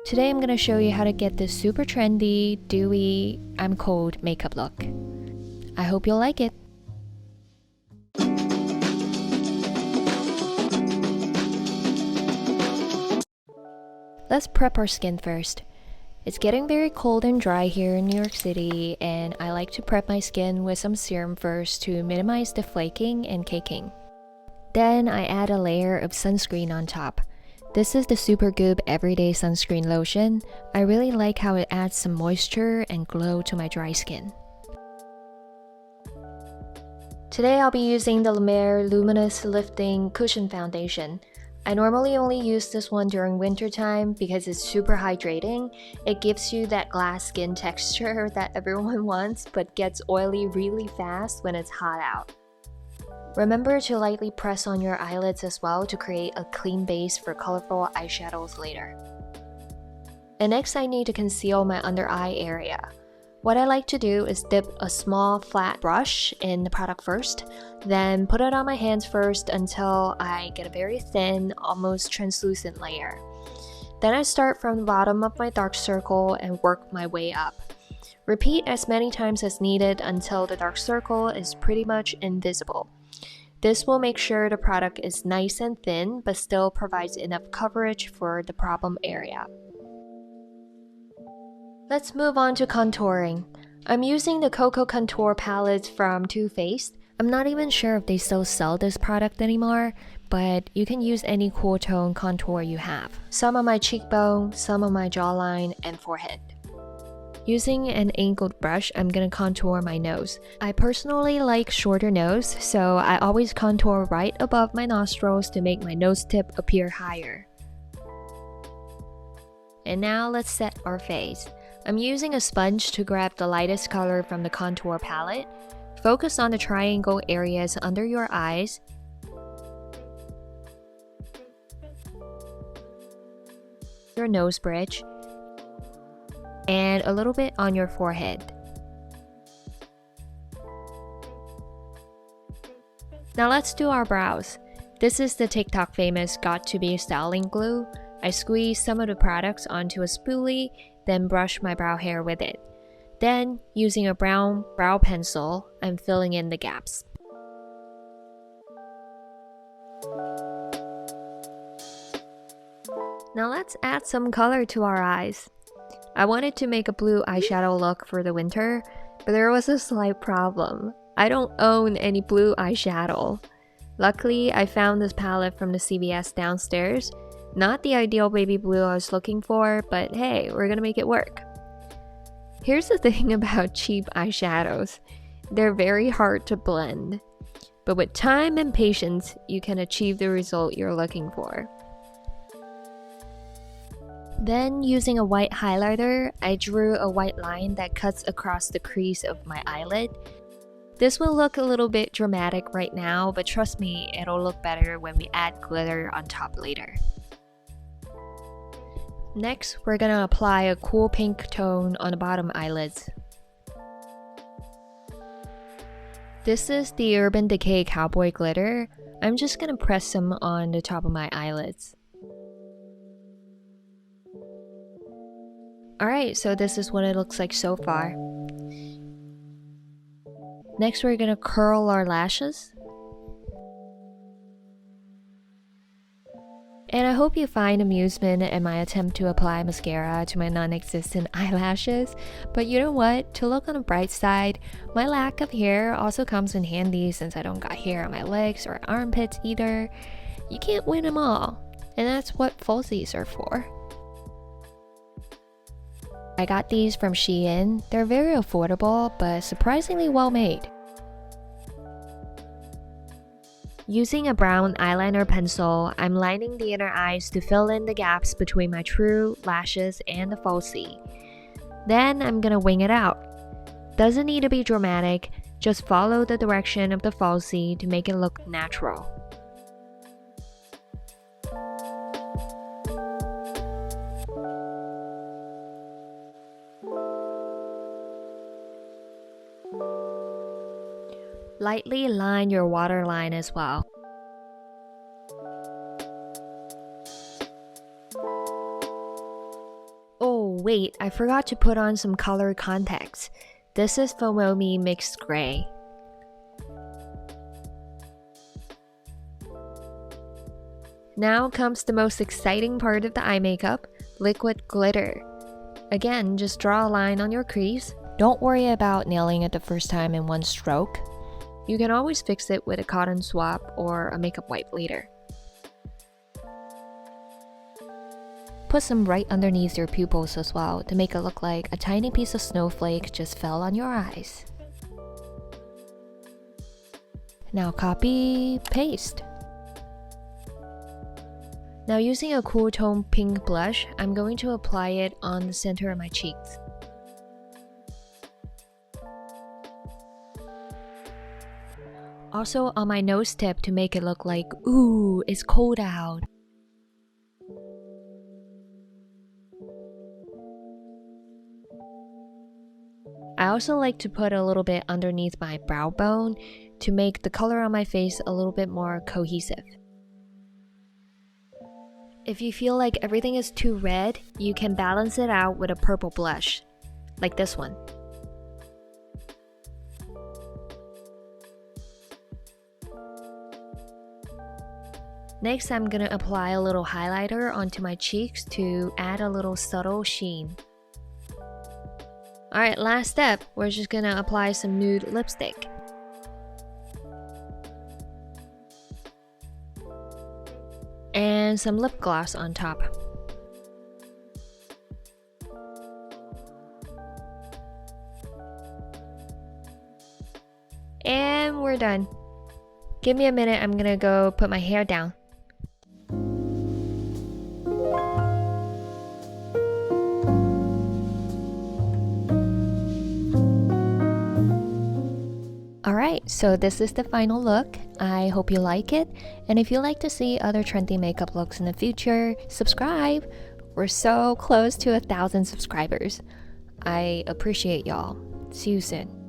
Today I'm going to show you how to get this super trendy, dewy, I'm cold makeup look. I hope you'll like it. Let's prep our skin first. It's getting very cold and dry here in New York City, and I like to prep my skin with some serum first to minimize the flaking and caking. Then I add a layer of sunscreen on top. This is the Supergoop Everyday Sunscreen Lotion. I really like how it adds some moisture and glow to my dry skin. Today I'll be using the Luminous Lifting Cushion Foundation. I normally only use this one during winter time because it's super hydrating. It gives you that glass skin texture that everyone wants but gets oily really fast when it's hot out. Remember to lightly press on your eyelids as well to create a clean base for colorful eyeshadows later. And next I need to conceal my under eye area. What I like to do is dip a small flat brush in the product first, then put it on my hands first until I get a very thin, almost translucent layer. Then I start from the bottom of my dark circle and work my way up. Repeat as many times as needed until the dark circle is pretty much invisible. This will make sure the product is nice and thin but still provides enough coverage for the problem area. Let's move on to contouring. I'm using the Cocoa Contour palette from Too Faced. I'm not even sure if they still sell this product anymore, but you can use any cool tone contour you have. Some on my cheekbone, some on my jawline and forehead. Using an angled brush, I'm gonna contour my nose. I personally like shorter nose, so I always contour right above my nostrils to make my nose tip appear higher. And now let's set our face. I'm using a sponge to grab the lightest color from the contour palette. Focus on the triangle areas under your eyes. Your nose bridge. And a little bit on your forehead. Now let's do our brows. This is the TikTok famous Got To Be styling glue. I squeeze some of the products onto a spoolie, then brush my brow hair with it. Then, using a brown brow pencil, I'm filling in the gaps. Now let's add some color to our eyes. I wanted to make a blue eyeshadow look for the winter, but there was a slight problem. I don't own any blue eyeshadow. Luckily, I found this palette from the CVS downstairs. Not the ideal baby blue I was looking for, but hey, we're gonna make it work. Here's the thing about cheap eyeshadows. They're very hard to blend. But with time and patience, you can achieve the result you're looking for. Then, using a white highlighter, I drew a white line that cuts across the crease of my eyelid. This will look a little bit dramatic right now, but trust me, it'll look better when we add glitter on top later. Next, we're gonna apply a cool pink tone on the bottom eyelids. This is the Urban Decay Cowboy Glitter. I'm just gonna press some on the top of my eyelids. Alright, so this is what it looks like so far. Next, we're gonna curl our lashes. And I hope you find amusement in my attempt to apply mascara to my non-existent eyelashes. But you know what? To look on the bright side, my lack of hair also comes in handy since I don't got hair on my legs or armpits either. You can't win them all, and that's what falsies are for. I got these from Shein. They're very affordable, but surprisingly well made. Using a brown eyeliner pencil, I'm lining the inner eyes to fill in the gaps between my true lashes and the falsie. Then I'm gonna wing it out. Doesn't need to be dramatic, just follow the direction of the falsie to make it look natural. Lightly line your waterline as well. wait, I forgot to put on some color contacts. This is FOMOMY Mixed Gray. Now comes the most exciting part of the eye makeup, liquid glitter. Again, just draw a line on your crease. Don't worry about nailing it the first time in one stroke. You can always fix it with a cotton swab or a makeup wipe later. Put some right underneath your pupils as well to make it look like a tiny piece of snowflake just fell on your eyes. Now copy, paste. Now using a cool tone pink blush, I'm going to apply it on the center of my cheeks. Also on my nose tip to make it look like, ooh, it's cold out. I also like to put a little bit underneath my brow bone to make the color on my face a little bit more cohesive. If you feel like everything is too red, you can balance it out with a purple blush, like this one. Next, I'm gonna apply a little highlighter onto my cheeks to add a little subtle sheen. Alright, last step, we're just gonna apply some nude lipstick. And some lip gloss on top. And we're done. Give me a minute, I'm gonna go put my hair down. Alright, so this is the final look. I hope you like it, and if you'd like to see other trendy makeup looks in the future, subscribe! We're so close to 1,000 subscribers. I appreciate y'all. See you soon.